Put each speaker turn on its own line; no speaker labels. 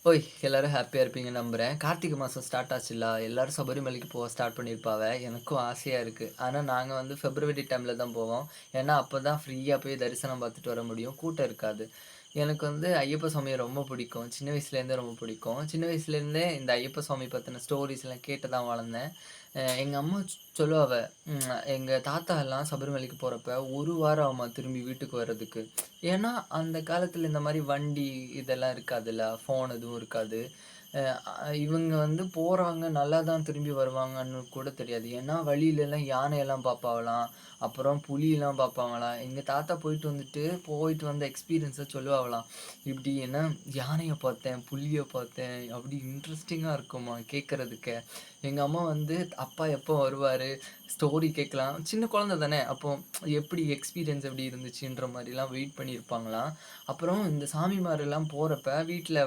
ஓய்! எல்லாரும் ஹேப்பியா இருப்பீங்கன்னு நம்புறேன். கார்த்திகை மாசம் ஸ்டார்ட் ஆச்சுல்ல, எல்லாரும் சபரிமலைக்கு போக ஸ்டார்ட் பண்ணியிருப்பாவ. எனக்கும் ஆசையா இருக்கு. ஆனா நாங்க வந்து பிப்ரவரி டைம்ல தான் போவோம். ஏன்னா, அப்பதான் ஃப்ரீயா போய் தரிசனம் பார்த்துட்டு வர முடியும். கூட்டம் இருக்காது. எனக்கு வந்து ஐயப்ப சாமிய ரொம்ப பிடிக்கும். சின்ன வயசுலேருந்தே ரொம்ப பிடிக்கும். சின்ன வயசுலேருந்தே இந்த ஐயப்ப சாமி பத்தின ஸ்டோரீஸ்லாம் கேட்டு தான் வளர்ந்தேன். எங்க அம்மா சொல்லுவாவ, எங்க தாத்தா எல்லாம் சபரிமலைக்கு போறப்ப 1 வாரம் ஆகுமா திரும்பி வீட்டுக்கு வர்றதுக்கு. ஏன்னா, அந்த காலத்துல இந்த மாரி வண்டி இதெல்லாம் இருக்காதுல்ல. ஃபோன் எதுவும் இருக்காது. அ இவங்க வந்து போறாங்க, நல்லா தான் திரும்பி வருவாங்கன்னு கூட தெரியாது. ஏன்னா, வழியிலலாம் யானையெல்லாம் பாப்பாவலாம். அப்புறம் புலிலாம் பாப்பாங்களாம். எங்க தாத்தா போயிட்டு வந்த எக்ஸ்பீரியன்ஸ சொல்லுவாவலாம். இப்படி என்ன யானைய பார்த்தேன், புலிய பார்த்தேன், அப்படி இன்ட்ரஸ்டிங்கா இருக்குமா கேட்கறதுக்கே. எங்க அம்மா வந்து அப்பா எப்போ வருவாரு? ஸ்டோரி கேட்கலாம். சின்ன குழந்தை தானே! அப்போ எப்படி எக்ஸ்பீரியன்ஸ் எப்படி இருந்துச்சுன்ற மாரிலாம் வெயிட் பண்ணியிருப்பாங்களாம். அப்புறம் இந்த சாமிமாரெல்லாம் போறப்ப வீட்ல